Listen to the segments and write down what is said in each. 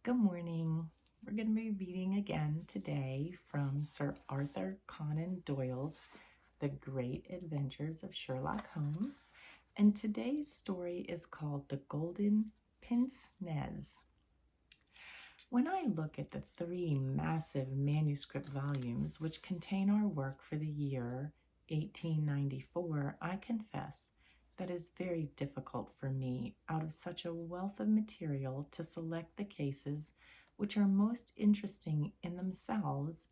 Good morning. We're going to be reading again today from Sir Arthur Conan Doyle's The Great Adventures of Sherlock Holmes. And today's story is called The Golden Pince-Nez. When I look at the three massive manuscript volumes which contain our work for the year 1894, I confess that is very difficult for me, out of such a wealth of material, to select the cases which are most interesting in themselves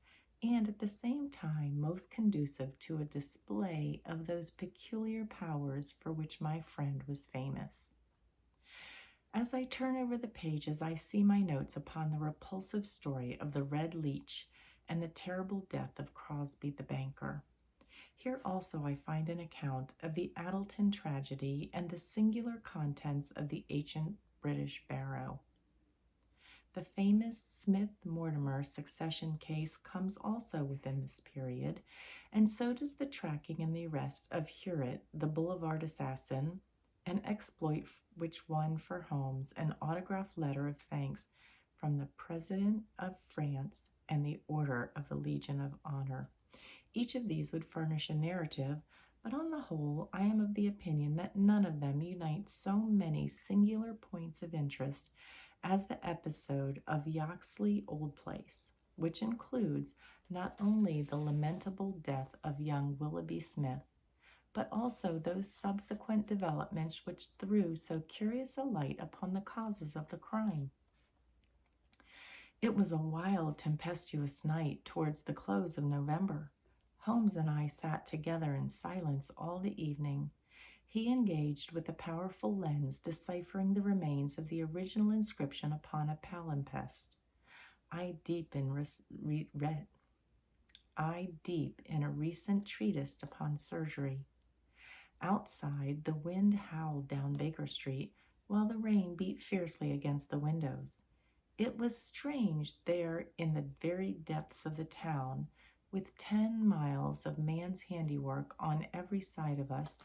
and at the same time most conducive to a display of those peculiar powers for which my friend was famous. As I turn over the pages, I see my notes upon the repulsive story of the Red Leech and the terrible death of Crosby the banker. Here also I find an account of the Addleton tragedy and the singular contents of the ancient British barrow. The famous Smith-Mortimer succession case comes also within this period, and so does the tracking and the arrest of Hewlett, the boulevard assassin, an exploit which won for Holmes an autographed letter of thanks from the President of France and the Order of the Legion of Honor. Each of these would furnish a narrative, but on the whole, I am of the opinion that none of them unite so many singular points of interest as the episode of Yoxley Old Place, which includes not only the lamentable death of young Willoughby Smith, but also those subsequent developments which threw so curious a light upon the causes of the crime. It was a wild, tempestuous night towards the close of November. Holmes and I sat together in silence all the evening. He engaged with a powerful lens, deciphering the remains of the original inscription upon a palimpsest. I deep in a recent treatise upon surgery. Outside, the wind howled down Baker Street, while the rain beat fiercely against the windows. It was strange there in the very depths of the town, with 10 miles of man's handiwork on every side of us,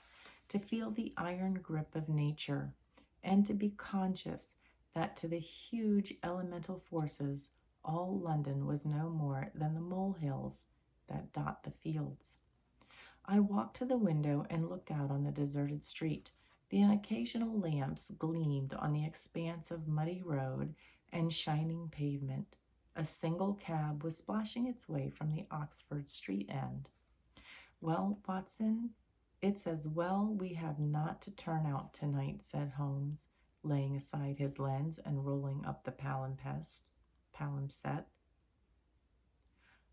to feel the iron grip of nature, and to be conscious that to the huge elemental forces all London was no more than the molehills that dot the fields. I walked to the window and looked out on the deserted street. The occasional lamps gleamed on the expanse of muddy road and shining pavement. A single cab was splashing its way from the Oxford Street end. "Well, Watson, it's as well we have not to turn out tonight," said Holmes, laying aside his lens and rolling up the palimpsest.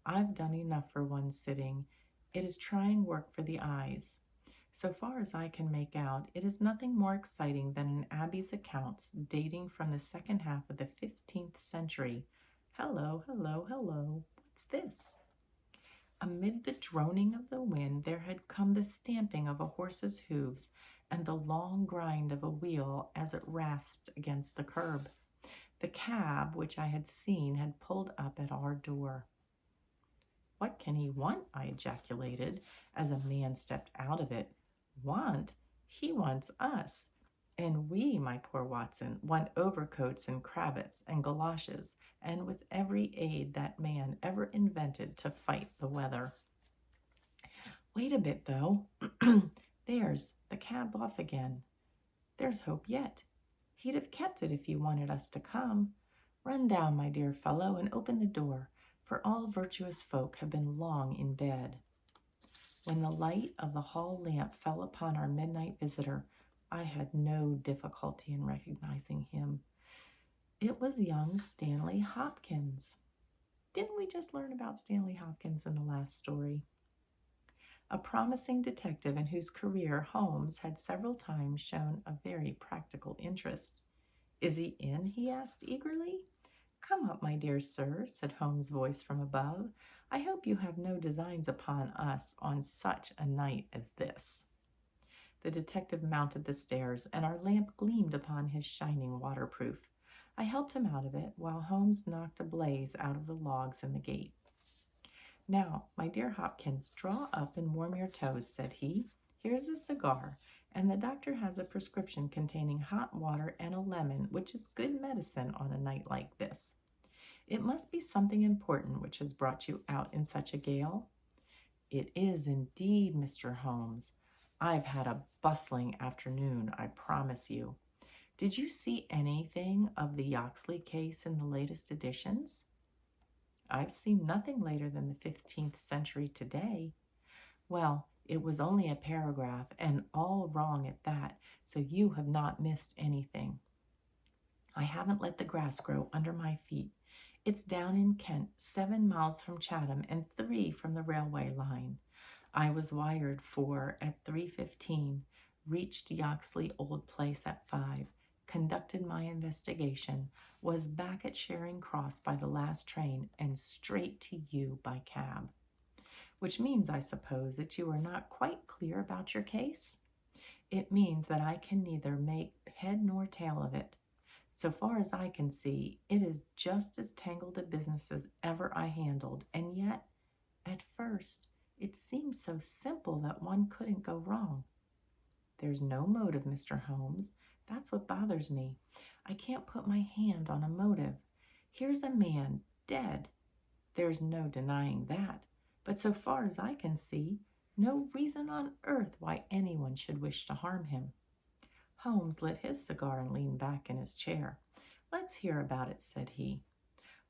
"I've done enough for one sitting. It is trying work for the eyes. So far as I can make out, it is nothing more exciting than an abbey's accounts dating from the second half of the 15th century. Hello, hello, hello. What's this?" Amid the droning of the wind, there had come the stamping of a horse's hoofs and the long grind of a wheel as it rasped against the curb. The cab which I had seen had pulled up at our door. "What can he want?" I ejaculated as a man stepped out of it. "Want? He wants us. And we, my poor Watson, want overcoats and cravats and galoshes, and with every aid that man ever invented to fight the weather." "Wait a bit, though. There's the cab off again. There's hope yet. He'd have kept it if he wanted us to come. Run down, my dear fellow, and open the door, for all virtuous folk have been long in bed." When the light of the hall lamp fell upon our midnight visitor, I had no difficulty in recognizing him. It was young Stanley Hopkins. Didn't we just learn about Stanley Hopkins in the last story? A promising detective in whose career Holmes had several times shown a very practical interest. "Is he in?" he asked eagerly. "Come up, my dear sir," said Holmes' voice from above. "I hope you have no designs upon us on such a night as this." The detective mounted the stairs, and our lamp gleamed upon his shining waterproof. I helped him out of it, while Holmes knocked a blaze out of the logs in the gate. "Now, my dear Hopkins, draw up and warm your toes," said he. "Here's a cigar, and the doctor has a prescription containing hot water and a lemon, which is good medicine on a night like this. It must be something important which has brought you out in such a gale." "It is indeed, Mr. Holmes. I've had a bustling afternoon, I promise you. Did you see anything of the Yoxley case in the latest editions?" "I've seen nothing later than the 15th century today." "Well, it was only a paragraph, and all wrong at that, so you have not missed anything. I haven't let the grass grow under my feet. It's down in Kent, 7 miles from Chatham and 3 from the railway line. I was wired for at 3:15, reached Yoxley Old Place at 5, conducted my investigation, was back at Charing Cross by the last train, and straight to you by cab." "Which means, I suppose, that you are not quite clear about your case?" "It means that I can neither make head nor tail of it. So far as I can see, it is just as tangled a business as ever I handled, and yet, at first, it seemed so simple that one couldn't go wrong." "There's no motive, Mr. Holmes. That's what bothers me. I can't put my hand on a motive. Here's a man dead. There's no denying that. But so far as I can see, no reason on earth why anyone should wish to harm him." Holmes lit his cigar and leaned back in his chair. "Let's hear about it," said he.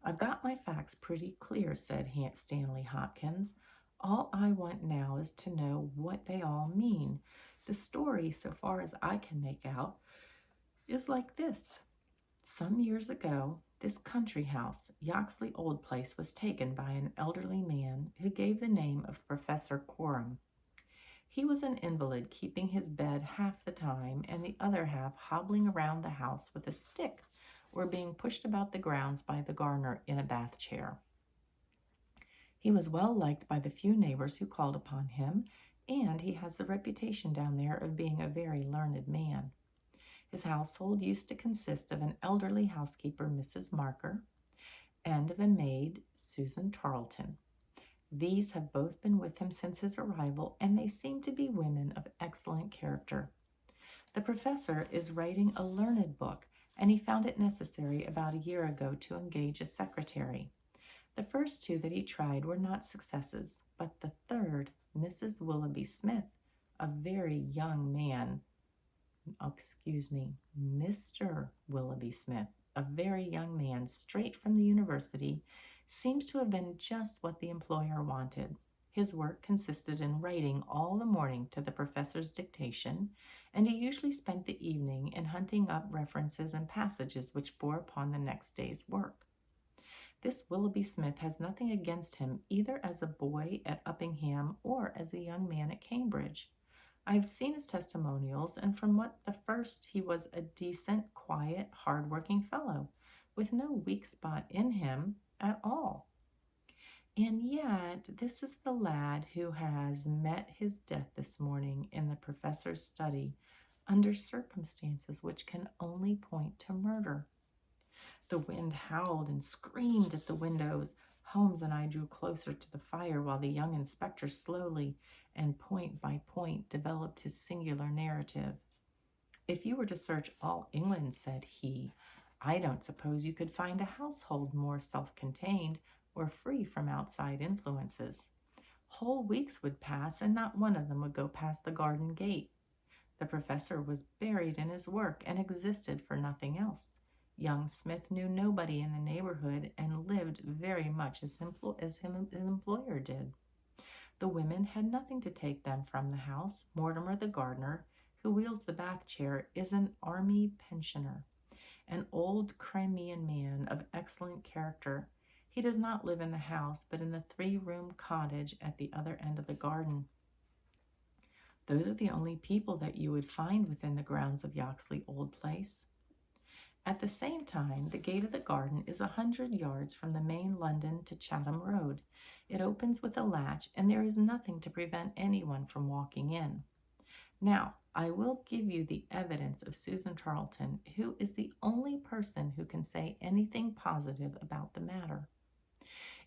"I've got my facts pretty clear," said Stanley Hopkins. "All I want now is to know what they all mean. The story, so far as I can make out, is like this. Some years ago, this country house, Yoxley Old Place, was taken by an elderly man who gave the name of Professor Quorum. He was an invalid, keeping his bed half the time and the other half hobbling around the house with a stick or being pushed about the grounds by the gardener in a bath chair. He was well liked by the few neighbors who called upon him, and he has the reputation down there of being a very learned man. His household used to consist of an elderly housekeeper, Mrs. Marker, and of a maid, Susan Tarleton. These have both been with him since his arrival, and they seem to be women of excellent character. The professor is writing a learned book, and he found it necessary about a year ago to engage a secretary. The first 2 that he tried were not successes, but the third, Mrs. Willoughby Smith, a very young man, Mr. Willoughby Smith, a very young man straight from the university, seems to have been just what the employer wanted. His work consisted in writing all the morning to the professor's dictation, and he usually spent the evening in hunting up references and passages which bore upon the next day's work. This Willoughby Smith has nothing against him either as a boy at Uppingham or as a young man at Cambridge. I have seen his testimonials, and from the first he was a decent, quiet, hard-working fellow, with no weak spot in him at all. And yet, this is the lad who has met his death this morning in the professor's study under circumstances which can only point to murder. The wind howled and screamed at the windows. Holmes and I drew closer to the fire while the young inspector slowly and point by point developed his singular narrative. "If you were to search all England," said he, "I don't suppose you could find a household more self-contained or free from outside influences. Whole weeks would pass, and not one of them would go past the garden gate. The professor was buried in his work and existed for nothing else. Young Smith knew nobody in the neighborhood and lived very much as his employer did. The women had nothing to take them from the house. Mortimer, the gardener, who wheels the bath chair, is an army pensioner, an old Crimean man of excellent character. He does not live in the house, but in the 3-room cottage at the other end of the garden. Those are the only people that you would find within the grounds of Yoxley Old Place. At the same time, the gate of the garden is 100 yards from the main London to Chatham Road. It opens with a latch, and there is nothing to prevent anyone from walking in. Now, I will give you the evidence of Susan Tarleton, who is the only person who can say anything positive about the matter.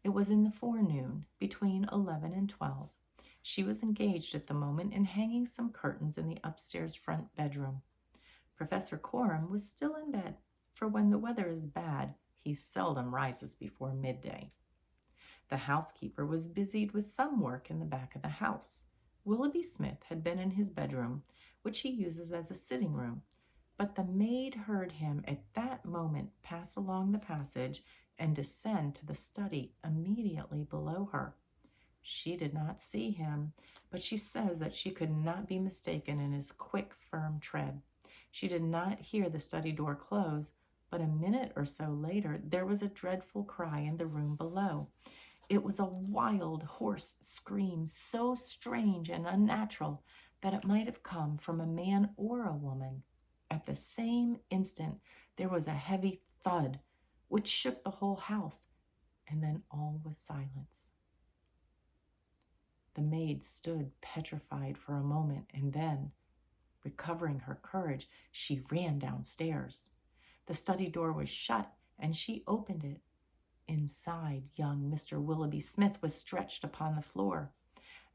It was in the forenoon, between 11 and 12. She was engaged at the moment in hanging some curtains in the upstairs front bedroom. Professor Coram was still in bed, for when the weather is bad, he seldom rises before midday. The housekeeper was busied with some work in the back of the house. Willoughby Smith had been in his bedroom, which he uses as a sitting room, but the maid heard him at that moment pass along the passage and descend to the study immediately below her. She did not see him, but she says that she could not be mistaken in his quick, firm tread. She did not hear the study door close, but a minute or so later there was a dreadful cry in the room below. It was a wild, hoarse scream, so strange and unnatural that it might have come from a man or a woman. At the same instant, there was a heavy thud, which shook the whole house, and then all was silence. The maid stood petrified for a moment, and then, recovering her courage, she ran downstairs. The study door was shut, and she opened it. Inside, young Mr. Willoughby Smith was stretched upon the floor.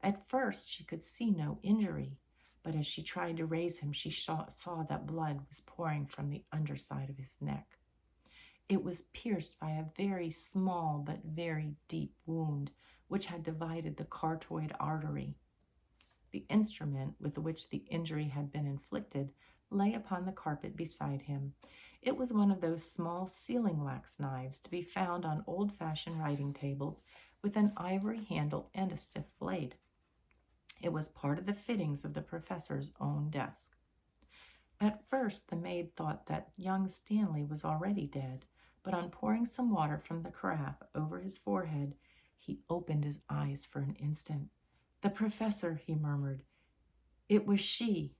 At first, she could see no injury, but as she tried to raise him, she saw that blood was pouring from the underside of his neck. It was pierced by a very small but very deep wound, which had divided the carotid artery. The instrument with which the injury had been inflicted lay upon the carpet beside him. It was one of those small sealing wax knives to be found on old-fashioned writing tables with an ivory handle and a stiff blade. It was part of the fittings of the professor's own desk. At first, the maid thought that young Stanley was already dead, but on pouring some water from the carafe over his forehead, he opened his eyes for an instant. "The professor," he murmured. "It was she."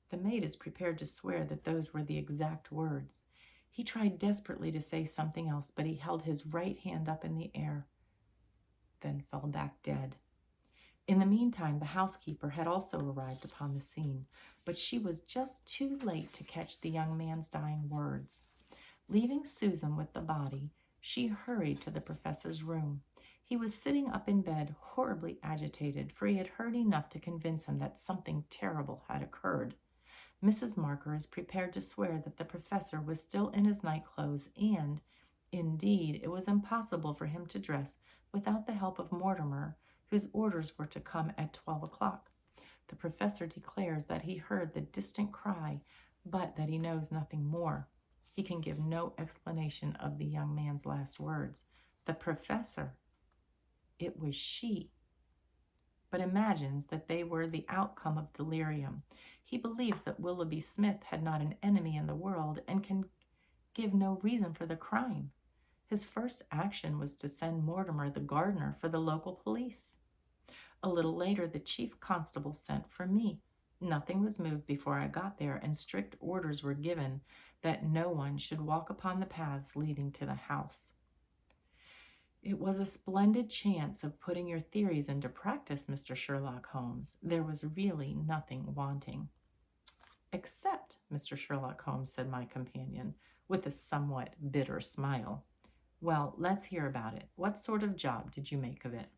The maid is prepared to swear that those were the exact words. He tried desperately to say something else, but he held his right hand up in the air, then fell back dead. In the meantime, the housekeeper had also arrived upon the scene, but she was just too late to catch the young man's dying words. Leaving Susan with the body, she hurried to the professor's room. He was sitting up in bed, horribly agitated, for he had heard enough to convince him that something terrible had occurred. Mrs. Marker is prepared to swear that the professor was still in his nightclothes, and, indeed, it was impossible for him to dress without the help of Mortimer, whose orders were to come at 12 o'clock. The professor declares that he heard the distant cry, but that he knows nothing more. He can give no explanation of the young man's last words. The professor, it was she, but imagines that they were the outcome of delirium. He believes that Willoughby Smith had not an enemy in the world and can give no reason for the crime. His first action was to send Mortimer, the gardener, for the local police. A little later, the chief constable sent for me. Nothing was moved before I got there, and strict orders were given that no one should walk upon the paths leading to the house. It was a splendid chance of putting your theories into practice, Mr. Sherlock Holmes. There was really nothing wanting. Except, Mr. Sherlock Holmes, said my companion, with a somewhat bitter smile. Well, let's hear about it. What sort of job did you make of it?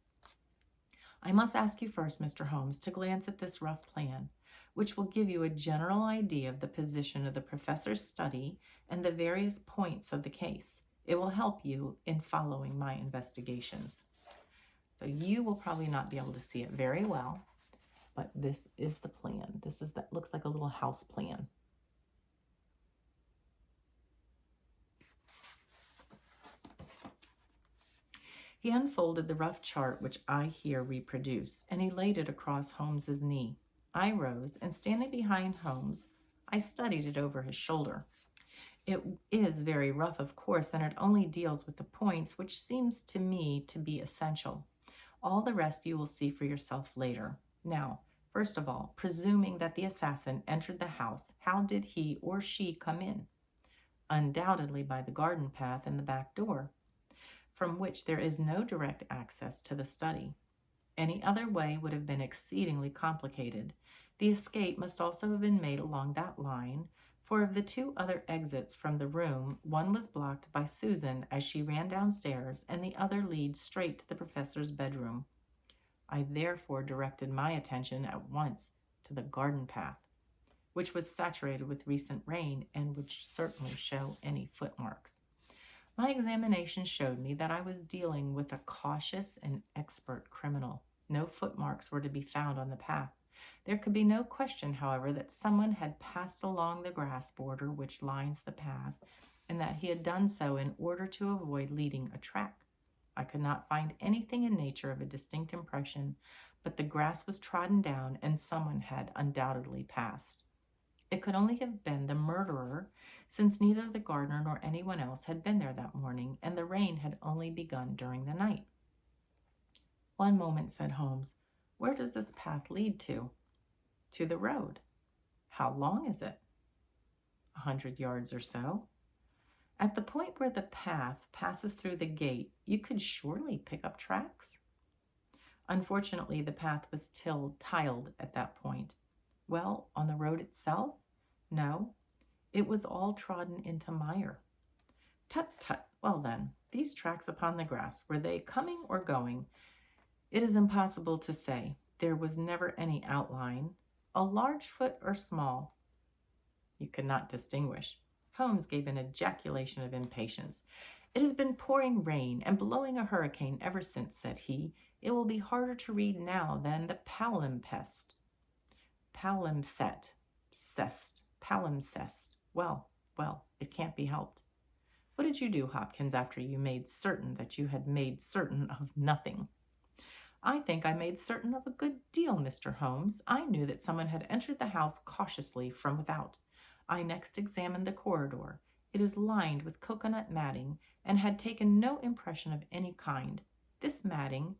I must ask you first, Mr. Holmes, to glance at this rough plan, which will give you a general idea of the position of the professor's study and the various points of the case. It will help you in following my investigations. So you will probably not be able to see it very well, but this is the plan. That looks like a little house plan. He unfolded the rough chart which I here reproduce, and he laid it across Holmes's knee. I rose, and standing behind Holmes, I studied it over his shoulder. It is very rough, of course, and it only deals with the points which seems to me to be essential. All the rest you will see for yourself later. Now, first of all, presuming that the assassin entered the house, how did he or she come in? Undoubtedly by the garden path and the back door, from which there is no direct access to the study. Any other way would have been exceedingly complicated. The escape must also have been made along that line, for of the two other exits from the room, one was blocked by Susan as she ran downstairs, and the other leads straight to the professor's bedroom. I therefore directed my attention at once to the garden path, which was saturated with recent rain and would certainly show any footmarks. My examination showed me that I was dealing with a cautious and expert criminal. No footmarks were to be found on the path. There could be no question, however, that someone had passed along the grass border which lines the path, and that he had done so in order to avoid leaving a track. I could not find anything in nature of a distinct impression, but the grass was trodden down, and someone had undoubtedly passed. It could only have been the murderer, since neither the gardener nor anyone else had been there that morning, and the rain had only begun during the night. "One moment," said Holmes. "Where does this path lead to?" "To the road." "How long is it?" 100 yards or so. "At the point where the path passes through the gate, you could surely pick up tracks?" "Unfortunately, the path was tiled at that point." "Well, on the road itself?" "No, it was all trodden into mire." "Tut, tut! Well then, these tracks upon the grass, were they coming or going?" "It is impossible to say. There was never any outline. A large foot or small?" "You could not distinguish." Holmes gave an ejaculation of impatience. "It has been pouring rain and blowing a hurricane ever since," said he. "It will be harder to read now than the palimpsest." Palimpsest. Well, it can't be helped. What did you do, Hopkins, after you made certain that you had made certain of nothing?" "I think I made certain of a good deal, Mr. Holmes. I knew that someone had entered the house cautiously from without. I next examined the corridor. It is lined with coconut matting and had taken no impression of any kind. This matting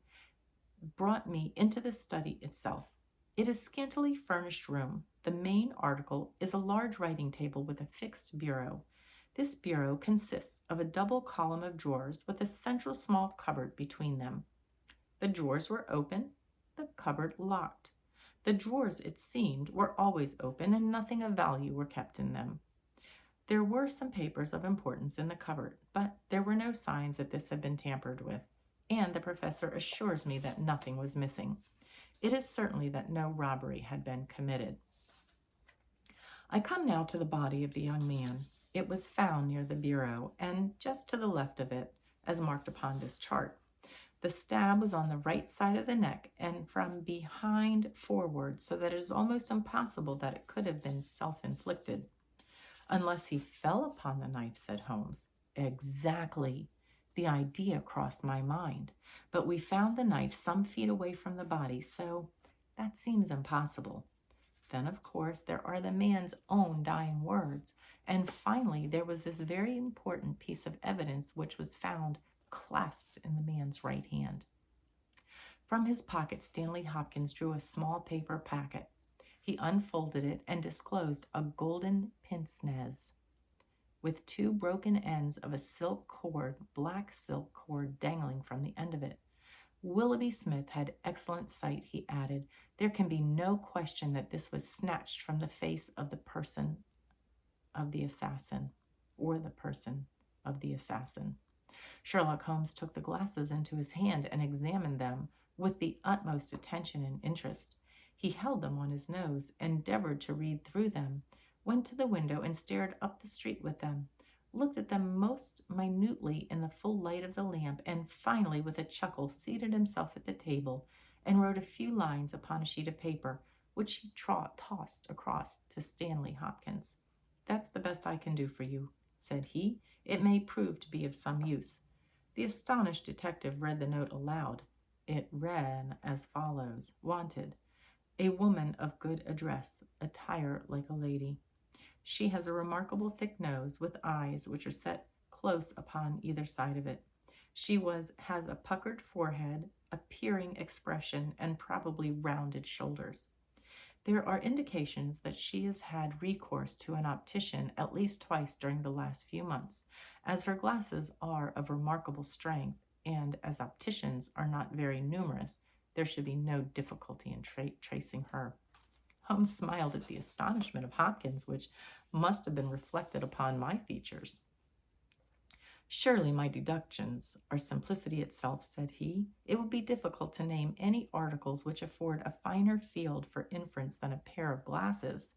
brought me into the study itself. It is a scantily furnished room. The main article is a large writing table with a fixed bureau. This bureau consists of a double column of drawers with a central small cupboard between them. The drawers were open, the cupboard locked. The drawers, it seemed, were always open, and nothing of value were kept in them. There were some papers of importance in the cupboard, but there were no signs that this had been tampered with, and the professor assures me that nothing was missing. It is certainly that no robbery had been committed. I come now to the body of the young man. It was found near the bureau, and just to the left of it, as marked upon this chart. The stab was on the right side of the neck and from behind forward, so that it is almost impossible that it could have been self-inflicted. "Unless he fell upon the knife," said Holmes. "Exactly. The idea crossed my mind, but we found the knife some feet away from the body, so that seems impossible. Then, of course, there are the man's own dying words, and finally there was this very important piece of evidence which was found clasped in the man's right hand." From his pocket, Stanley Hopkins drew a small paper packet. He unfolded it and disclosed a golden pince-nez with two broken ends of a black silk cord dangling from the end of it. "Willoughby Smith had excellent sight," he added. "There can be no question that this was snatched from the face of the person of the assassin, or the person of the assassin." Sherlock Holmes took the glasses into his hand and examined them with the utmost attention and interest. He held them on his nose, endeavored to read through them, went to the window and stared up the street with them, looked at them most minutely in the full light of the lamp, and finally, with a chuckle, seated himself at the table and wrote a few lines upon a sheet of paper, which he tossed across to Stanley Hopkins. "That's the best I can do for you," said he. "It may prove to be of some use." The astonished detective read the note aloud. It ran as follows: "Wanted, a woman of good address, attire like a lady. She has a remarkable thick nose, with eyes which are set close upon either side of it. She has a puckered forehead, a peering expression, and probably rounded shoulders. There are indications that she has had recourse to an optician at least twice during the last few months. As her glasses are of remarkable strength, and as opticians are not very numerous, there should be no difficulty in tracing her." Holmes smiled at the astonishment of Hopkins, which must have been reflected upon my features. Surely my deductions are simplicity itself, said he. It would be difficult to name any articles which afford a finer field for inference than a pair of glasses,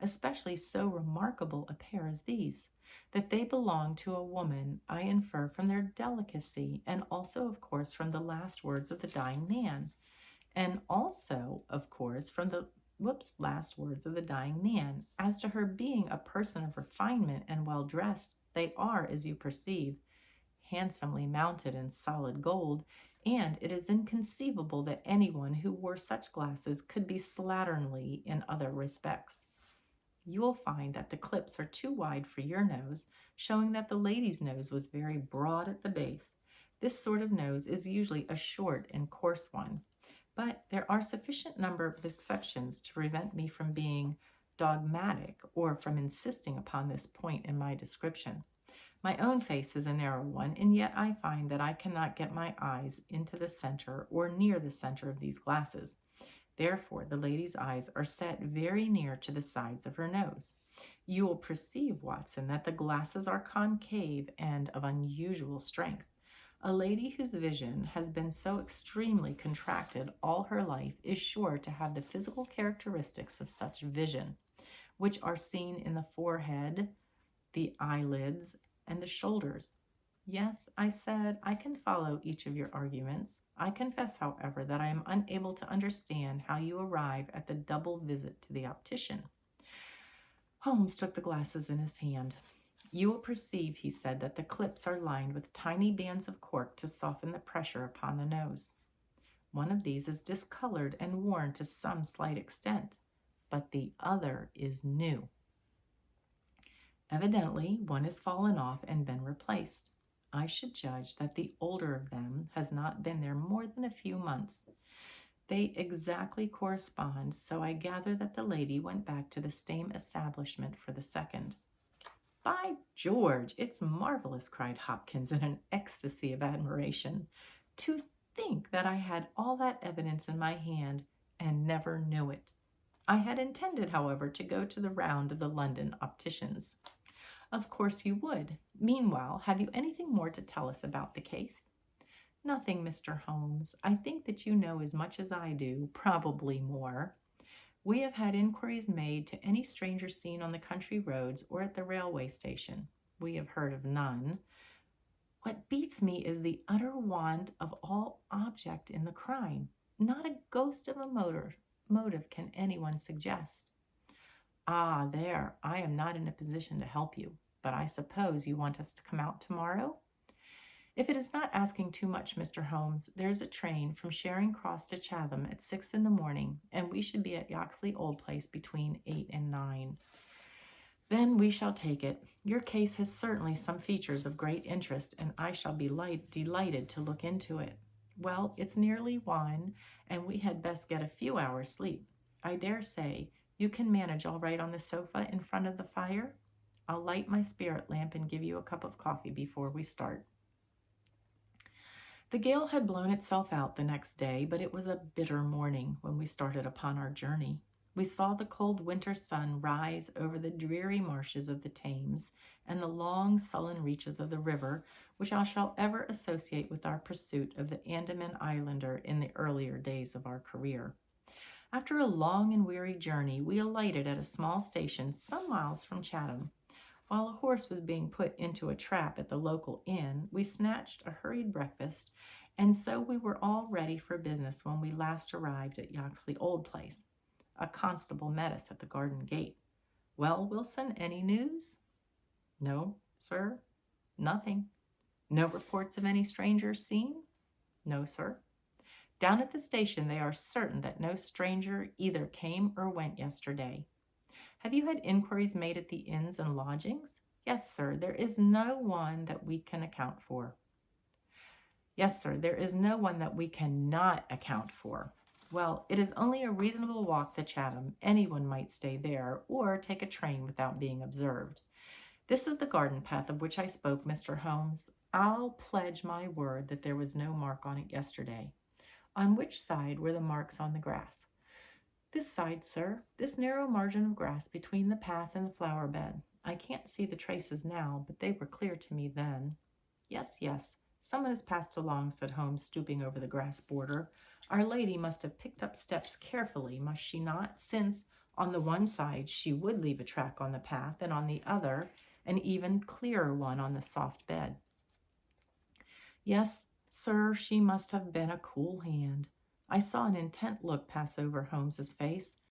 especially so remarkable a pair as these. That they belong to a woman, I infer from their delicacy, and also, of course, from the last words of the dying man, and also, of course, from the last words of the dying man. As to her being a person of refinement and well dressed, they are, as you perceive, handsomely mounted in solid gold, and it is inconceivable that anyone who wore such glasses could be slatternly in other respects. You will find that the clips are too wide for your nose, showing that the lady's nose was very broad at the base. This sort of nose is usually a short and coarse one, but there are sufficient number of exceptions to prevent me from being dogmatic or from insisting upon this point in my description. My own face is a narrow one, and yet I find that I cannot get my eyes into the center or near the center of these glasses. Therefore, the lady's eyes are set very near to the sides of her nose. You will perceive, Watson, that the glasses are concave and of unusual strength. A lady whose vision has been so extremely contracted all her life is sure to have the physical characteristics of such vision, which are seen in the forehead, the eyelids, and the shoulders. Yes, I said, I can follow each of your arguments. I confess, however, that I am unable to understand how you arrive at the double visit to the optician. Holmes took the glasses in his hand. You will perceive, he said, that the clips are lined with tiny bands of cork to soften the pressure upon the nose. One of these is discolored and worn to some slight extent, but the other is new. Evidently, one has fallen off and been replaced. I should judge that the older of them has not been there more than a few months. They exactly correspond, so I gather that the lady went back to the same establishment for the second. By George, it's marvelous, cried Hopkins in an ecstasy of admiration. To think that I had all that evidence in my hand and never knew it. I had intended, however, to go to the round of the London opticians. Of course you would. Meanwhile, have you anything more to tell us about the case? Nothing, Mr. Holmes. I think that you know as much as I do, probably more. We have had inquiries made to any stranger seen on the country roads or at the railway station. We have heard of none. What beats me is the utter want of all object in the crime. Not a ghost of a motive can anyone suggest. Ah, there, I am not in a position to help you, but I suppose you want us to come out tomorrow? If it is not asking too much, Mr. Holmes, there is a train from Charing Cross to Chatham at 6 in the morning, and we should be at Yoxley Old Place between 8 and 9. Then we shall take it. Your case has certainly some features of great interest, and I shall be delighted to look into it. Well, it's nearly 1, and we had best get a few hours' sleep. I dare say you can manage all right on the sofa in front of the fire? I'll light my spirit lamp and give you a cup of coffee before we start. The gale had blown itself out the next day, but it was a bitter morning when we started upon our journey. We saw the cold winter sun rise over the dreary marshes of the Thames and the long, sullen reaches of the river, which I shall ever associate with our pursuit of the Andaman Islander in the earlier days of our career. After a long and weary journey, we alighted at a small station some miles from Chatham. While a horse was being put into a trap at the local inn, we snatched a hurried breakfast, and so we were all ready for business when we last arrived at Yoxley Old Place. A constable met us at the garden gate. Well, Wilson, any news? No, sir. Nothing. No reports of any strangers seen? No, sir. Down at the station they are certain that no stranger either came or went yesterday. Have you had inquiries made at the inns and lodgings? Yes, sir. There is no one that we can account for. Yes, sir. There is no one that we cannot account for. Well, it is only a reasonable walk to Chatham. Anyone might stay there or take a train without being observed. This is the garden path of which I spoke, Mr. Holmes. I'll pledge my word that there was no mark on it yesterday. On which side were the marks on the grass? This side, sir. This narrow margin of grass between the path and the flower bed. I can't see the traces now, but they were clear to me then. Yes, yes, someone has passed along, said Holmes, stooping over the grass border. Our lady must have picked up steps carefully, must she not? Since on the one side she would leave a track on the path, and on the other an even clearer one on the soft bed. Yes, sir, she must have been a cool hand. I saw an intent look pass over Holmes's face.